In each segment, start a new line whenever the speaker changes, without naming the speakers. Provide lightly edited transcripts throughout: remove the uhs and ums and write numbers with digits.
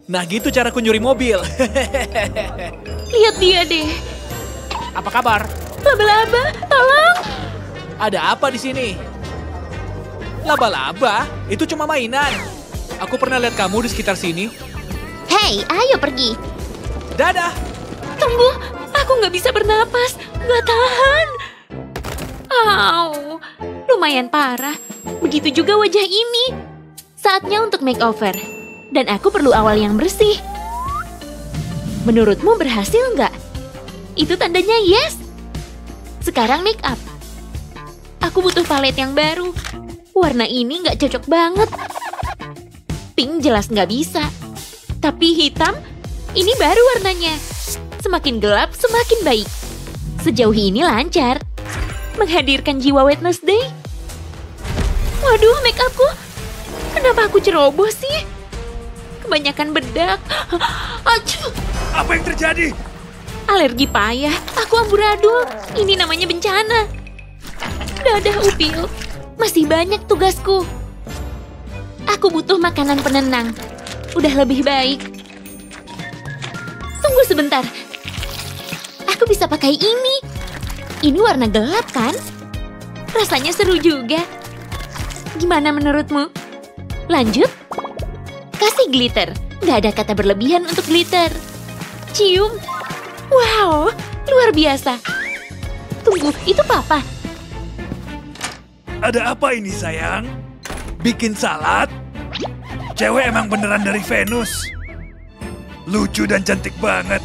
Nah gitu caraku nyuri mobil.
Lihat dia deh.
Apa kabar?
Laba-laba, tolong.
Ada apa di sini? Laba-laba? Itu cuma mainan. Aku pernah lihat kamu di sekitar sini.
Hei, ayo pergi.
Dadah.
Tunggu, aku nggak bisa bernapas. Nggak tahan. Au, lumayan parah. Begitu juga wajah ini. Saatnya untuk makeover. Dan aku perlu awal yang bersih. Menurutmu berhasil nggak? Itu tandanya yes. Sekarang make up. Aku butuh palet yang baru. Warna ini nggak cocok banget. Pink jelas nggak bisa. Tapi hitam, ini baru warnanya. Semakin gelap, semakin baik. Sejauh ini lancar. Menghadirkan jiwa Wednesday. Waduh, make upku. Kenapa aku ceroboh sih? Kebanyakan bedak. Acuh.
Apa yang terjadi?
Alergi payah. Aku amburadul. Ini namanya bencana. Dadah, Upil. Masih banyak tugasku. Aku butuh makanan penenang. Udah lebih baik. Tunggu sebentar. Aku bisa pakai ini. Ini warna gelap kan? Rasanya seru juga. Gimana menurutmu? Lanjut? Kasih glitter. Nggak ada kata berlebihan untuk glitter. Cium. Wow, luar biasa. Tunggu, itu Papa.
Ada apa ini sayang? Bikin salad? Cewek emang beneran dari Venus. Lucu dan cantik banget.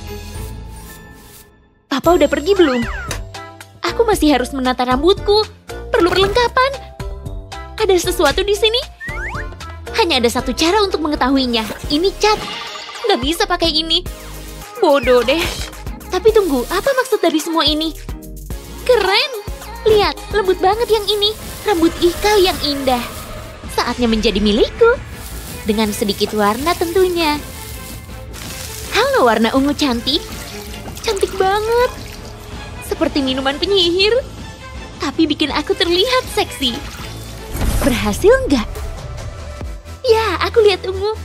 Papa udah pergi belum? Aku masih harus menata rambutku. Perlu perlengkapan. Ada sesuatu di sini? Hanya ada satu cara untuk mengetahuinya. Ini cat. Nggak bisa pakai ini. Bodoh deh. Tapi tunggu, apa maksud dari semua ini? Keren. Lihat, lembut banget yang ini. Rambut ikal yang indah. Saatnya menjadi milikku. Dengan sedikit warna tentunya. Halo warna ungu cantik. Cantik banget. Seperti minuman penyihir. Tapi bikin aku terlihat seksi. Berhasil nggak? Ya, aku lihat ungu.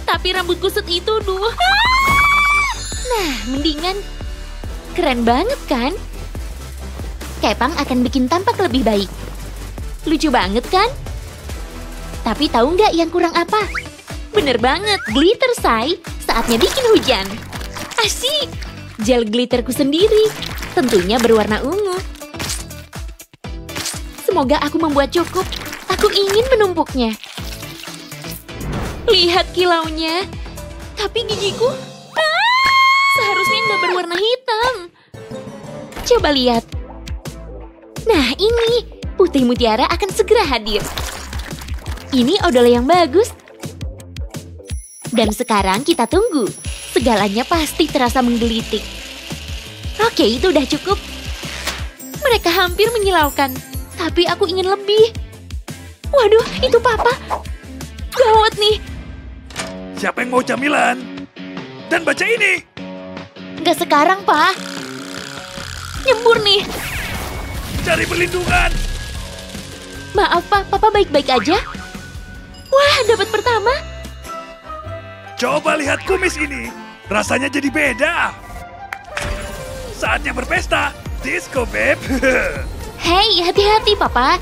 Tapi rambut kusut itu, duh. Nah, mendingan. Keren banget kan? Kepang akan bikin tampak lebih baik. Lucu banget kan? Tapi tahu nggak yang kurang apa? Bener banget, glitter say. Saatnya bikin hujan. Asyik! Gel glitterku sendiri. Tentunya berwarna ungu. Semoga aku membuat cukup. Aku ingin menumpuknya. Lihat kilaunya. Tapi gigiku... seharusnya nggak berwarna hitam. Coba lihat. Nah ini, putih mutiara akan segera hadir. Ini odol yang bagus. Dan sekarang kita tunggu. Segalanya pasti terasa menggelitik. Oke, itu udah cukup. Mereka hampir menyilaukan. Tapi aku ingin lebih. Waduh, itu Papa. Gawat nih.
Siapa yang mau camilan? Dan baca ini.
Nggak sekarang, Pak. Nyembur nih.
Cari perlindungan.
Maaf, Pak. Papa baik-baik aja. Wah, dapat pertama.
Coba lihat kumis ini. Rasanya jadi beda. Saatnya berpesta. Disco, babe.
Hei, hati-hati, Papa.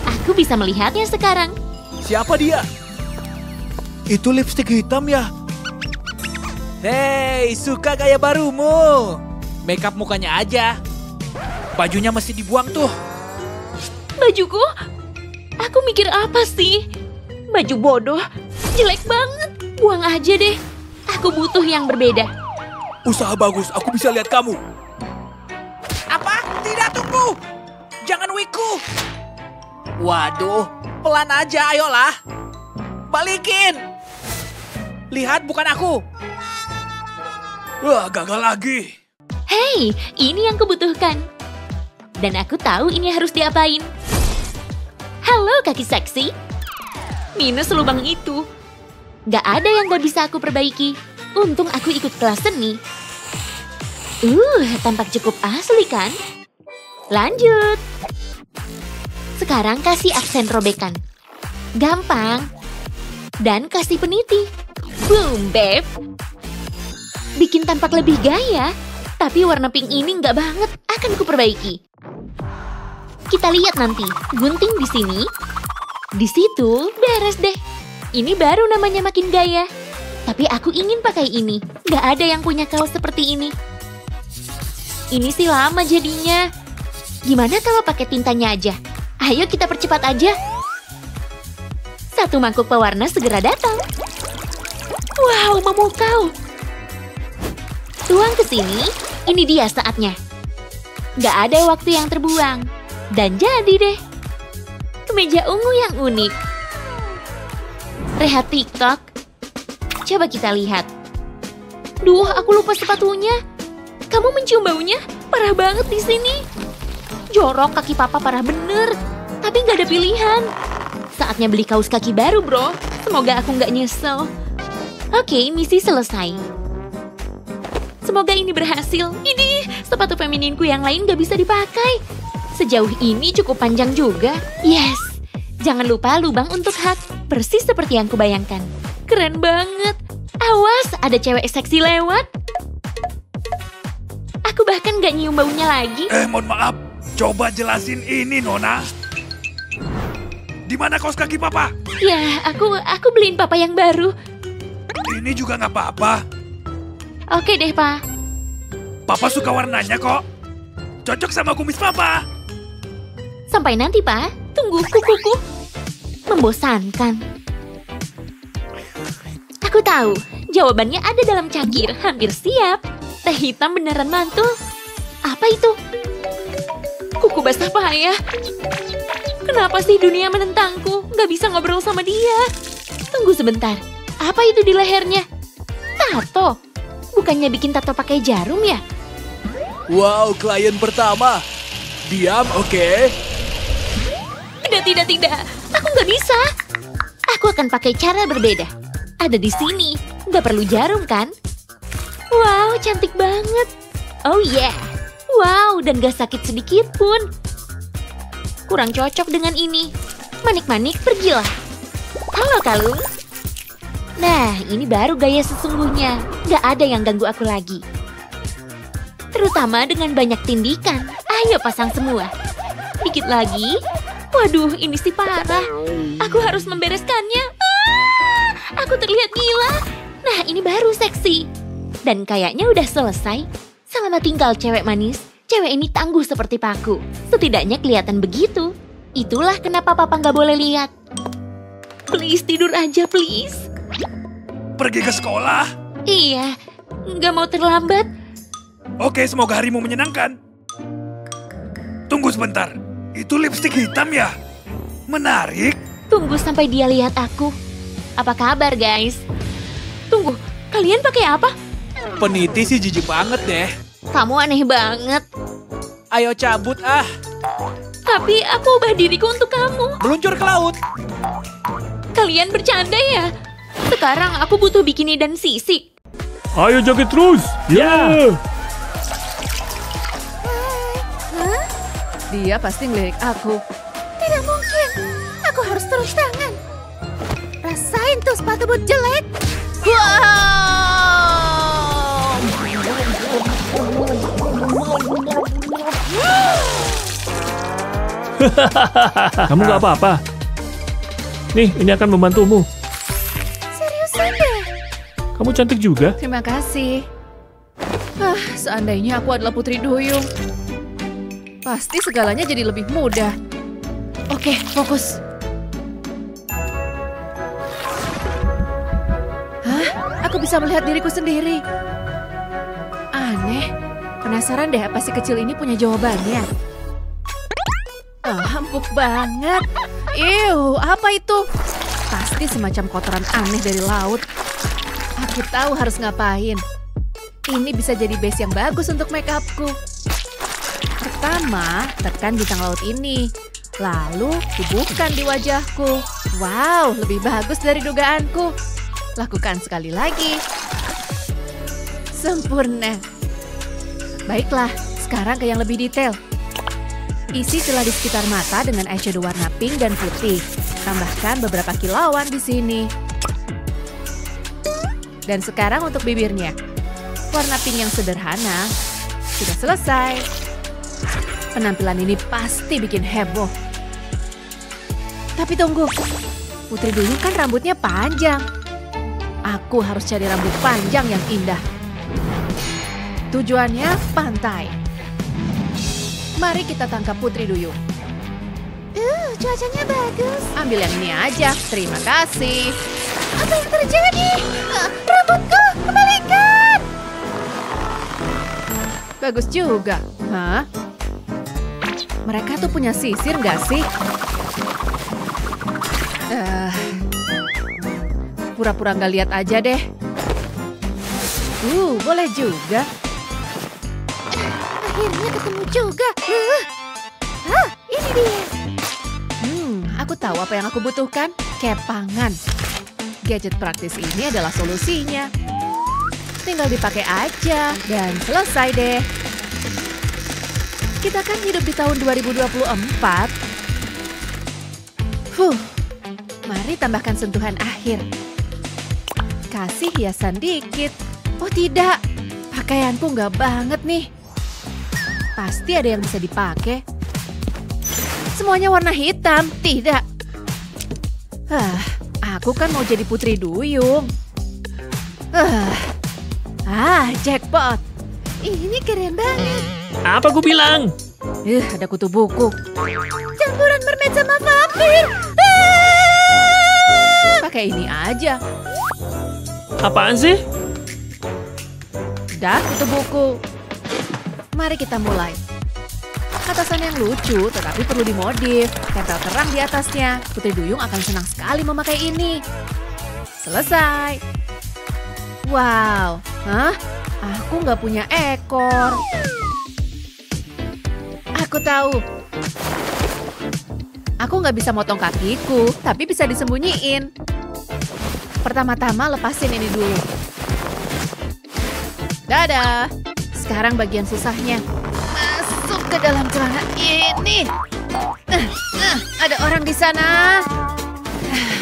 Aku bisa melihatnya sekarang.
Siapa dia? Itu lipstik hitam ya? Hei, suka gaya barumu. Makeup mukanya aja. Bajunya mesti dibuang tuh.
Bajuku? Aku mikir apa sih? Baju bodoh. Jelek banget. Buang aja deh. Aku butuh yang berbeda.
Usaha bagus, aku bisa lihat kamu. Apa? Tidak, tunggu. Jangan wiku. Waduh, pelan aja, ayolah. Balikin. Lihat, bukan aku. Wah, gagal lagi.
Hei, ini yang kubutuhkan. Dan aku tahu ini harus diapain. Halo kaki seksi. Minus lubang itu. Gak ada yang gak bisa aku perbaiki. Untung aku ikut kelas seni. Tampak cukup asli kan? Lanjut. Sekarang kasih aksen robekan. Gampang. Dan kasih peniti. Boom, babe. Bikin tampak lebih gaya. Tapi warna pink ini nggak banget. Akan kuperbaiki. Kita lihat nanti. Gunting di sini. Di situ, beres deh. Ini baru namanya makin gaya. Tapi aku ingin pakai ini. Nggak ada yang punya kaos seperti ini. Ini sih lama jadinya. Gimana kalau pakai tintanya aja? Ayo kita percepat aja. Satu mangkuk pewarna segera datang. Wow, memukau. Tuang ke sini. Ini dia saatnya. Nggak ada waktu yang terbuang. Dan jadi deh. Kemeja ungu yang unik. Rehat TikTok. Coba kita lihat. Duh, aku lupa sepatunya. Kamu mencium baunya? Parah banget di sini. Jorok, kaki papa parah bener. Tapi nggak ada pilihan. Saatnya beli kaos kaki baru, bro. Semoga aku nggak nyesel. Oke, misi selesai. Semoga ini berhasil. Ini sepatu femininku yang lain nggak bisa dipakai. Sejauh ini cukup panjang juga. Yes. Jangan lupa lubang untuk hak. Persis seperti yang kubayangkan. Keren banget. Awas, ada cewek seksi lewat. Aku bahkan gak nyium baunya lagi.
Mohon maaf. Coba jelasin ini, Nona. Di mana kaos kaki papa?
Ya, aku beliin papa yang baru.
Ini juga nggak apa-apa.
Oke deh, Pa.
Papa suka warnanya kok. Cocok sama kumis papa.
Sampai nanti, Pa. Tunggu kukuku. Membosankan. Aku tahu. Jawabannya ada dalam cangkir. Hampir siap. Teh hitam beneran mantul. Apa itu? Kuku basah payah. Kenapa sih dunia menentangku? Gak bisa ngobrol sama dia. Tunggu sebentar. Apa itu di lehernya? Tato. Bukannya bikin tato pakai jarum ya?
Wow, klien pertama. Diam, oke?
Tidak. Aku nggak bisa. Aku akan pakai cara berbeda. Ada di sini. Nggak perlu jarum, kan? Wow, cantik banget. Oh yeah. Wow, dan gak sakit sedikit pun. Kurang cocok dengan ini. Manik-manik, pergilah. Halo, kalung. Nah, ini baru gaya sesungguhnya. Gak ada yang ganggu aku lagi. Terutama dengan banyak tindikan. Ayo pasang semua. Dikit lagi. Waduh, ini sih parah. Aku harus membereskannya. Aku terlihat gila. Nah, ini baru seksi. Dan kayaknya udah selesai. Selamat tinggal, cewek manis. Cewek ini tangguh seperti paku. Setidaknya kelihatan begitu. Itulah kenapa papa nggak boleh lihat. Please, tidur aja, please.
Pergi ke sekolah?
Iya, nggak mau terlambat.
Oke, semoga harimu menyenangkan. Tunggu sebentar. Itu lipstik hitam ya? Menarik.
Tunggu sampai dia lihat aku. Apa kabar, guys? Tunggu, kalian pakai apa?
Peniti sih jijik banget deh.
Kamu aneh banget.
Ayo cabut ah.
Tapi aku ubah diriku untuk kamu.
Meluncur ke laut.
Kalian bercanda ya? Sekarang aku butuh bikini dan sisik.
Ayo joget terus. Ya.
Dia pasti ngelirik aku.
Tidak mungkin. Aku harus terus tangan. Rasain tuh sepatu boot jelek.
Kamu nggak apa-apa. Nih, ini akan membantumu.
Seriusan deh.
Kamu cantik juga.
Terima kasih. Seandainya aku adalah putri duyung. Pasti segalanya jadi lebih mudah. Oke, fokus. Aku bisa melihat diriku sendiri. Aneh. Penasaran deh apa si kecil ini punya jawabannya. Empuk banget. Apa itu? Pasti semacam kotoran aneh dari laut. Aku tahu harus ngapain. Ini bisa jadi base yang bagus untuk make upku. Pertama, tekan bintang laut ini. Lalu, tubuhkan di wajahku. Wow, lebih bagus dari dugaanku. Lakukan sekali lagi. Sempurna. Baiklah, sekarang ke yang lebih detail. Isi celah di sekitar mata dengan eyeshadow warna pink dan putih. Tambahkan beberapa kilauan di sini. Dan sekarang untuk bibirnya. Warna pink yang sederhana. Sudah selesai. Penampilan ini pasti bikin heboh. Tapi tunggu. Putri Duyung kan rambutnya panjang. Aku harus cari rambut panjang yang indah. Tujuannya pantai. Mari kita tangkap Putri Duyung.
Cuacanya bagus.
Ambil yang ini aja. Terima kasih.
Apa yang terjadi? Rambutku, kembalikan!
Bagus juga. Hah? Mereka tuh punya sisir nggak sih? Pura-pura nggak lihat aja deh. Boleh juga.
Akhirnya ketemu juga. Ini dia.
Aku tahu apa yang aku butuhkan. Kepangan. Gadget praktis ini adalah solusinya. Tinggal dipakai aja dan selesai deh. Kita kan hidup di tahun 2024. Mari tambahkan sentuhan akhir. Kasih hiasan dikit. Oh tidak, pakaianku nggak banget nih. Pasti ada yang bisa dipakai. Semuanya warna hitam, tidak. Aku kan mau jadi Putri Duyung. Jackpot.
Ini keren banget.
Apa gue bilang?
Ada kutu buku.
Campuran mermaid sama vampir.
Pakai ini aja.
Apaan sih?
Dah kutu buku. Mari kita mulai. Atasan yang lucu, tetapi perlu dimodif. Tempel terang di atasnya. Putri Duyung akan senang sekali memakai ini. Selesai. Wow. Aku nggak punya ekor. Aku tahu. Aku nggak bisa motong kakiku, tapi bisa disembunyiin. Pertama-tama lepasin ini dulu. Dadah. Sekarang bagian susahnya. Masuk ke dalam celana ini. Ada orang di sana.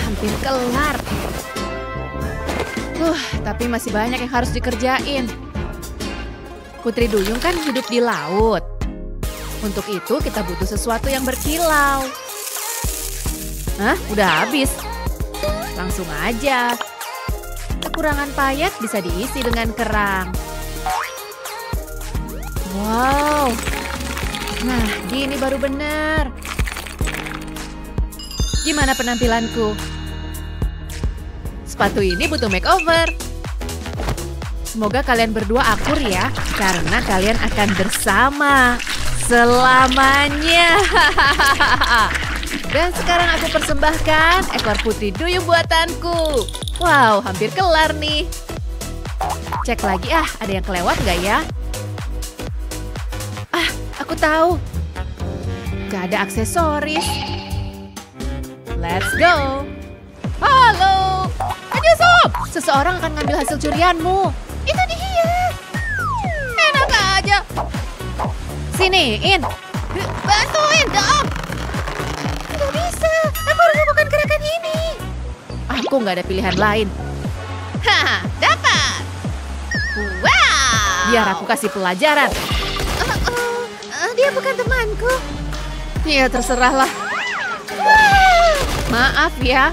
Hampir kelar. Tapi masih banyak yang harus dikerjain. Putri Duyung kan hidup di laut. Untuk itu kita butuh sesuatu yang berkilau. Udah habis. Langsung aja. Kekurangan payet bisa diisi dengan kerang. Wow. Nah, gini baru benar. Gimana penampilanku? Sepatu ini butuh makeover. Semoga kalian berdua akur ya, karena kalian akan bersama selamanya. Dan sekarang aku persembahkan ekor Putri Duyung buatanku. Wow, hampir kelar nih. Cek lagi ada yang kelewat nggak ya? Aku tahu. Gak ada aksesoris. Let's go. Halo. Penyusup! Seseorang akan ngambil hasil curianmu.
Itu dia.
Enak aja. Siniin.
Bantuin dong. Tidak bisa. Aku harus lakukan gerakan ini.
Aku nggak ada pilihan lain.
Dapat. Wow.
Biar aku kasih pelajaran.
Dia bukan temanku.
Ya terserahlah.
Wow.
Maaf ya.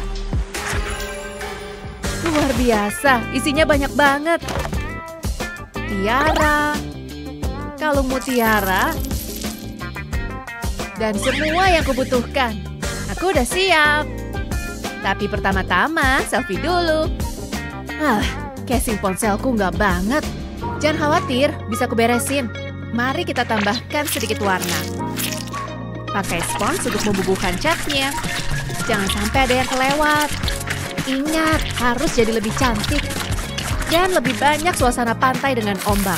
Luar biasa, isinya banyak banget. Tiara, kalung mutiara, dan semua yang kubutuhkan. Aku udah siap. Tapi pertama-tama selfie dulu. Casing ponselku nggak banget. Jangan khawatir, bisa kuberesin. Mari kita tambahkan sedikit warna. Pakai spons untuk membubuhkan catnya. Jangan sampai ada yang kelewat. Ingat, harus jadi lebih cantik. Dan lebih banyak suasana pantai dengan ombak.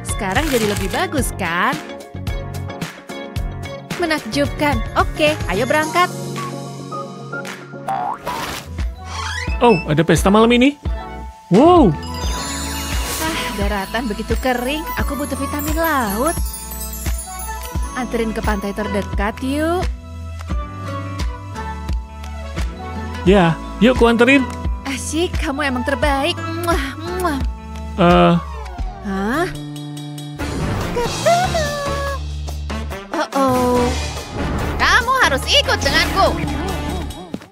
Sekarang jadi lebih bagus kan? Menakjubkan. Oke, ayo berangkat.
Oh, ada pesta malam ini? Wow,
Daratan begitu kering, aku butuh vitamin laut. Anterin ke pantai terdekat yuk.
ya, yuk ku anterin.
Asyik, kamu emang terbaik. Muah, muah. Hah?
Ketemu.
Oh-oh.
Kamu harus ikut denganku.